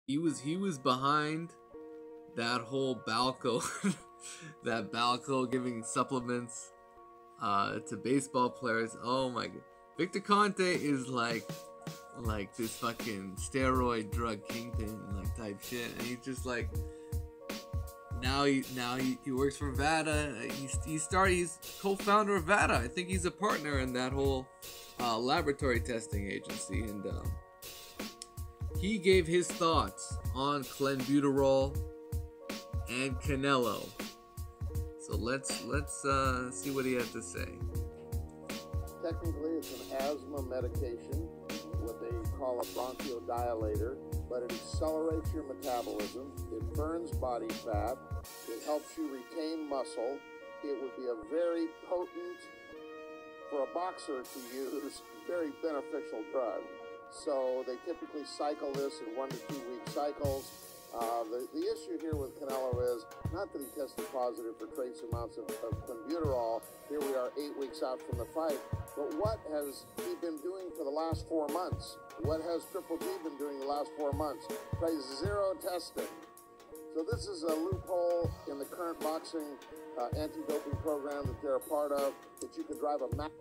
he was behind that whole Balco, that Balco giving supplements to baseball players. Oh my god, Victor Conte is like this fucking steroid drug kingpin like type shit, and he's just like now he works for VADA. He's co-founder of VADA. I think he's a partner in that whole laboratory testing agency, and he gave his thoughts on Clenbuterol and Canelo. So let's see what he had to say. Technically, it's an asthma medication, what they call a bronchodilator, but it accelerates your metabolism, it burns body fat, it helps you retain muscle. It would be a very potent, for a boxer to use, very beneficial drug. So they typically cycle this in 1 to 2 week cycles. The issue here with Canelo is not that he tested positive for trace amounts of Clenbuterol. Here we are 8 weeks out from the fight. But what has he been doing for the last 4 months? What has Triple G been doing the last 4 months? Tries zero testing. So this is a loophole in the current boxing anti-doping program that they're a part of, that you could drive a map.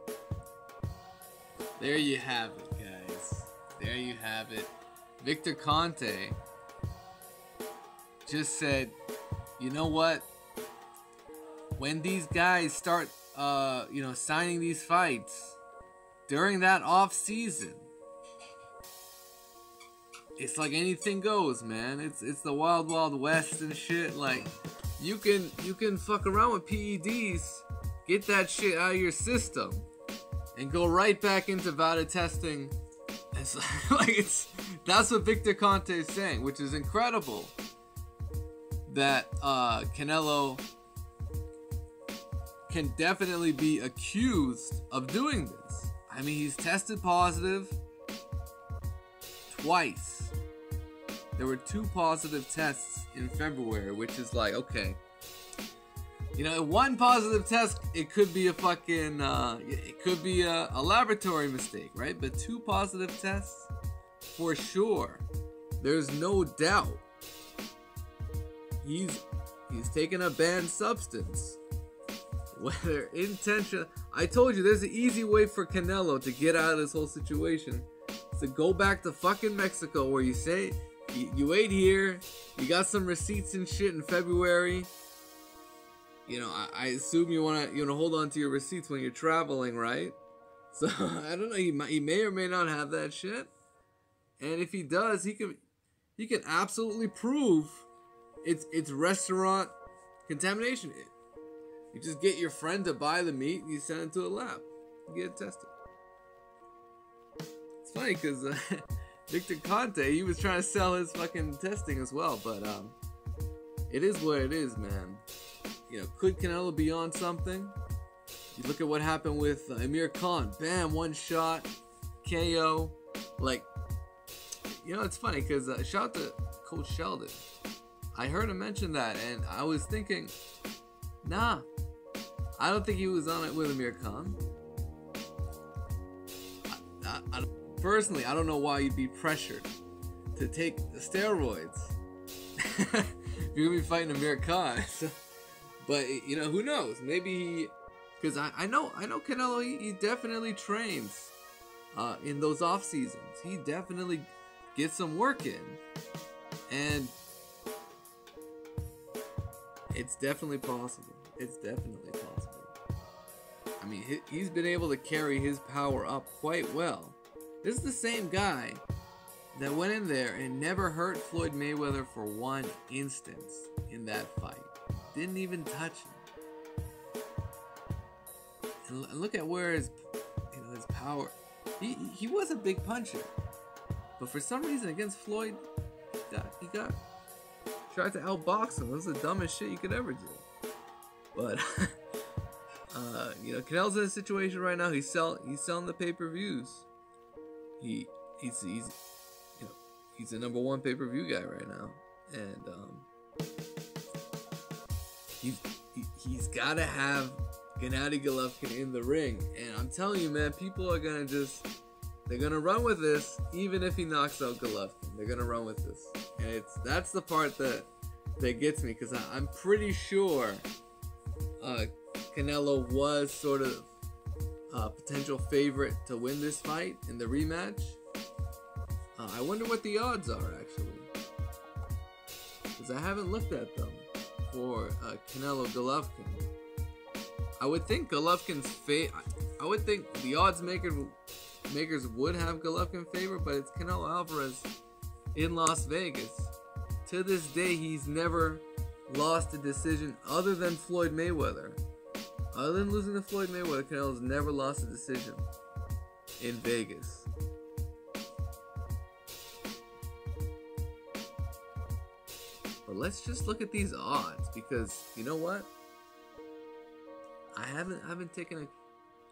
There you have it, guys. There you have it. Victor Conte just said, you know what? When these guys start, signing these fights during that off season, it's like anything goes, man. It's the wild, wild west and shit. Like, you can fuck around with PEDs, get that shit out of your system, and go right back into VADA testing. It's like that's what Victor Conte is saying, which is incredible. That Canelo can definitely be accused of doing this. I mean, he's tested positive twice. There were 2 positive tests in February, which is like, okay. One positive test, it could be a fucking, it could be a laboratory mistake, right? But 2 positive tests, for sure. There's no doubt. He's taken a banned substance. Whether intention, I told you there's an easy way for Canelo to get out of this whole situation. It's to go back to fucking Mexico, where you say you ate here, you got some receipts and shit in February. I assume you wanna hold on to your receipts when you're traveling, right? So I don't know. He may or may not have that shit, and if he does, he can absolutely prove it's restaurant contamination. You just get your friend to buy the meat and you send it to a lab. You get it tested. It's funny because Victor Conte, he was trying to sell his fucking testing as well, but it is what it is, man. Could Canelo be on something? You look at what happened with Amir Khan. Bam, 1 shot, KO. Like, it's funny because shout out to Coach Sheldon. I heard him mention that, and I was thinking, nah, I don't think he was on it with Amir Khan. Personally, I don't know why you'd be pressured to take steroids if you're gonna be fighting Amir Khan. But who knows? Maybe he, because I know Canelo. He definitely trains in those off seasons. He definitely gets some work in, and it's definitely possible. It's definitely possible. I mean, he's been able to carry his power up quite well. This is the same guy that went in there and never hurt Floyd Mayweather for 1 instance in that fight. Didn't even touch him. And look at where his power. He was a big puncher, but for some reason against Floyd, he got tried to outbox him. It was the dumbest shit you could ever do. But Canelo's in a situation right now. He's selling the pay-per-views. He's the number 1 pay-per-view guy right now, and he's got to have Gennady Golovkin in the ring. And I'm telling you, man, people are gonna just They're gonna run with this, even if he knocks out Golovkin. They're gonna run with this, and that's the part that gets me, because I'm pretty sure Canelo was sort of a potential favorite to win this fight in the rematch. I wonder what the odds are actually, because I haven't looked at them for Canelo Golovkin. I would think Golovkin's I would think the odds makers would have Golovkin favored, but it's Canelo Alvarez in Las Vegas. To this day, he's never lost a decision other than Floyd Mayweather. Other than losing to Floyd Mayweather, Canelo's never lost a decision in Vegas. But let's just look at these odds, because you know what? I haven't taken a... I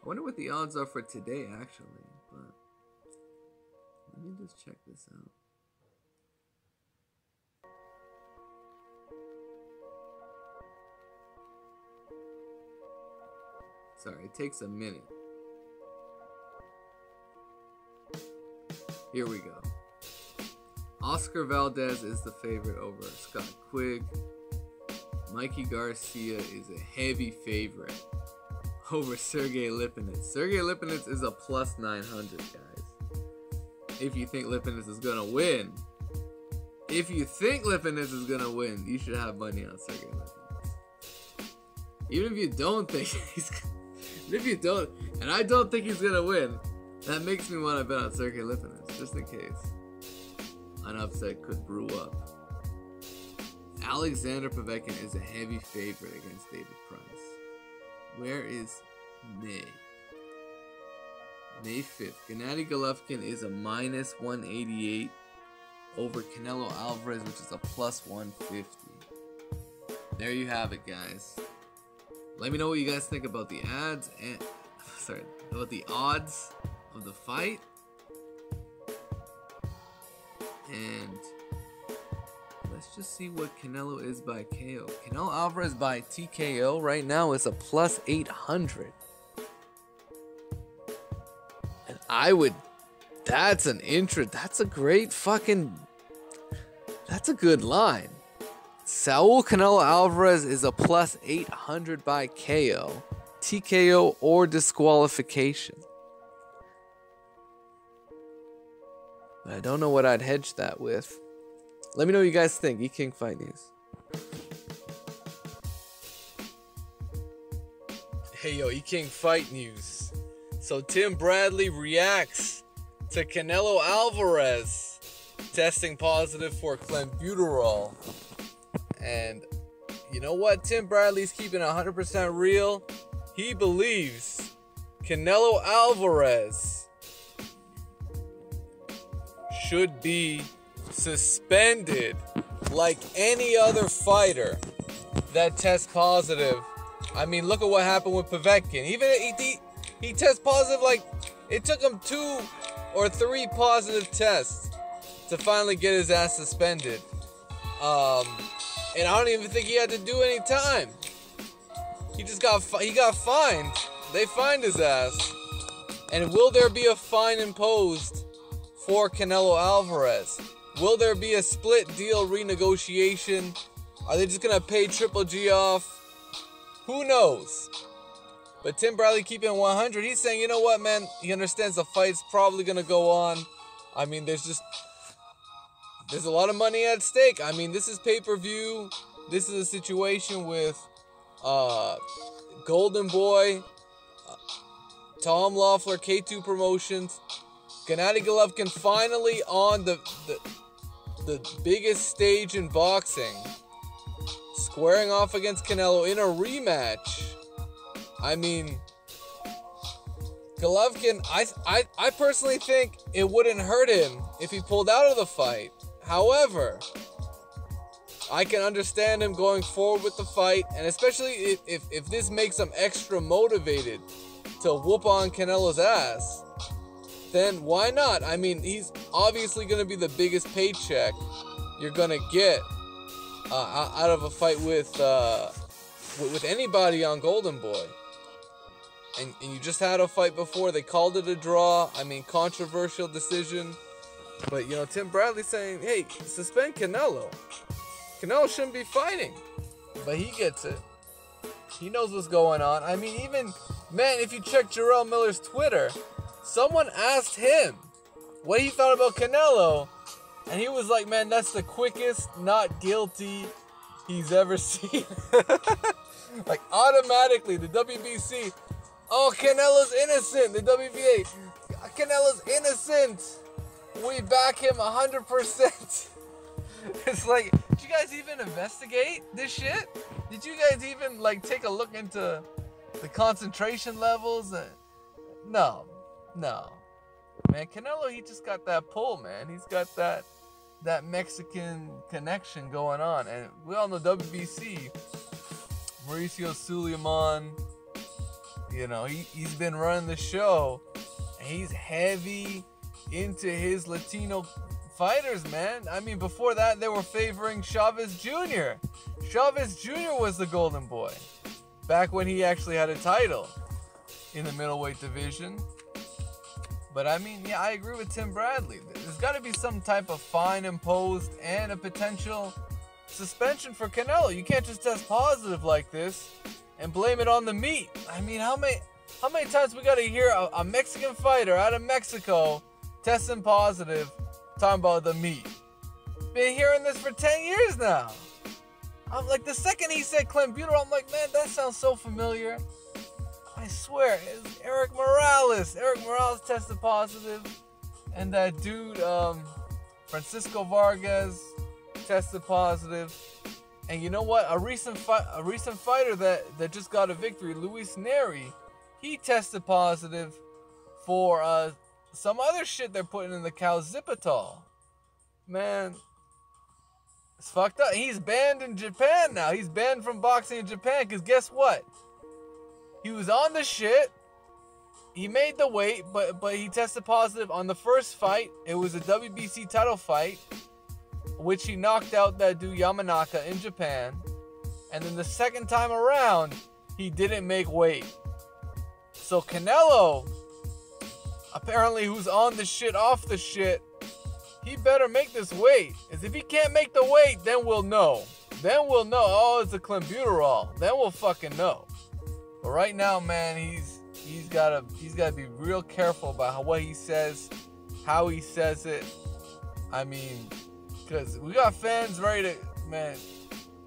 wonder what the odds are for today, actually. But let me just check this out. Sorry, it takes a minute. Here we go. Oscar Valdez is the favorite over Scott Quigg. Mikey Garcia is a heavy favorite over Sergey Lipinets. Sergey Lipinets is a plus 900, guys. If you think Lipinets is gonna win, you should have money on Sergey Lipinets. Even if you don't think he's, and I don't think he's gonna win, that makes me want to bet on Sergey Lipinets, just in case an upset could brew up. Alexander Povetkin is a heavy favorite against David Price. Where is May? May 5th. Gennady Golovkin is a minus 188 over Canelo Alvarez, which is a plus 150. There you have it, guys. Let me know what you guys think about the odds of the fight. And let's just see what Canelo is by KO. Canelo Alvarez by TKO right now is a plus 800. And that's a great fucking, that's a good line. Saul Canelo Alvarez is a plus 800 by KO, TKO, or disqualification. But I don't know what I'd hedge that with. Let me know what you guys think. E-King Fight News. Hey yo, E-King Fight News. So Tim Bradley reacts to Canelo Alvarez testing positive for Clenbuterol. And you know what? Tim Bradley's keeping 100% real. He believes Canelo Alvarez should be suspended like any other fighter that tests positive. I mean, look at what happened with Povetkin. Even he tests positive, like it took him 2 or 3 positive tests to finally get his ass suspended. And I don't even think he had to do any time. He got fined. They fined his ass. And will there be a fine imposed for Canelo Alvarez? Will there be a split deal renegotiation? Are they just gonna pay Triple G off? Who knows? But Tim Bradley keeping 100. He's saying, you know what, man? He understands the fight's probably gonna go on. I mean, there's a lot of money at stake. I mean, this is pay-per-view. This is a situation with Golden Boy, Tom Loeffler, K2 Promotions, Gennady Golovkin finally on the biggest stage in boxing, squaring off against Canelo in a rematch. I mean, Golovkin, I personally think it wouldn't hurt him if he pulled out of the fight. However, I can understand him going forward with the fight, and especially if this makes him extra motivated to whoop on Canelo's ass, then why not? I mean, he's obviously going to be the biggest paycheck you're going to get out of a fight with anybody on Golden Boy. And you just had a fight before. They called it a draw. I mean, controversial decision. But, you know, Tim Bradley saying, hey, suspend Canelo. Canelo shouldn't be fighting. But he gets it. He knows what's going on. I mean, even, man, if you check Jarrell Miller's Twitter, someone asked him what he thought about Canelo. And he was like, man, that's the quickest not guilty he's ever seen. Like, automatically, the WBC, oh, Canelo's innocent. The WBA, Canelo's innocent. We back him 100%. It's like, did you guys even investigate this shit? Did you guys even, like, take a look into the concentration levels? No. Man, Canelo, he just got that pull, man. He's got that Mexican connection going on. And we all know WBC, Mauricio Suleiman, you know, he's been running the show. And he's heavy into his Latino fighters, man. I mean, before that, they were favoring Chavez Jr. Chavez Jr. was the golden boy back when he actually had a title in the middleweight division. But I mean, yeah, I agree with Tim Bradley. There's got to be some type of fine imposed and a potential suspension for Canelo. You can't just test positive like this and blame it on the meat. I mean, how many times we got to hear a Mexican fighter out of Mexico testing positive, talking about the meat? Been hearing this for 10 years now. I'm like, the second he said Clenbuterol, I'm like, man, that sounds so familiar. I swear, it's Eric Morales. Eric Morales tested positive. And that dude, Francisco Vargas, tested positive. And you know what? A recent fighter that just got a victory, Luis Neri, he tested positive for some other shit they're putting in the calzipitol. Man, it's fucked up. He's banned in Japan now. He's banned from boxing in Japan because guess what? He was on the shit. He made the weight, but he tested positive on the first fight. It was a WBC title fight, which he knocked out that dude Yamanaka in Japan. And then the second time around, he didn't make weight. So Canelo, apparently who's on the shit, off the shit, he better make this weight. Because if he can't make the weight, then we'll know. Then we'll know, oh, it's a Clenbuterol. Then we'll fucking know. But right now, man, he's gotta be real careful about what he says, how he says it. I mean, because we got fans ready to, man,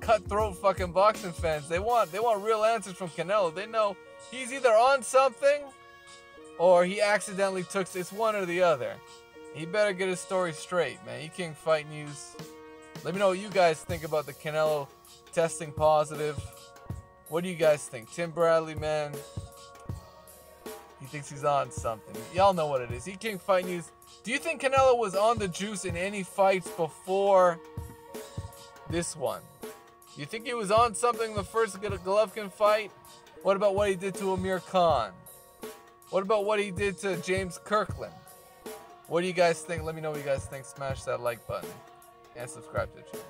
cutthroat fucking boxing fans. They want real answers from Canelo. They know he's either on something or he accidentally took. It's one or the other. He better get his story straight, man. You King Fight News. Let me know what you guys think about the Canelo testing positive. What do you guys think? Tim Bradley, man, he thinks he's on something. Y'all know what it is. King Fight News. Do you think Canelo was on the juice in any fights before this one? Do you think he was on something the first Golovkin fight? What about what he did to Amir Khan? What about what he did to James Kirkland? What do you guys think? Let me know what you guys think. Smash that like button and subscribe to the channel.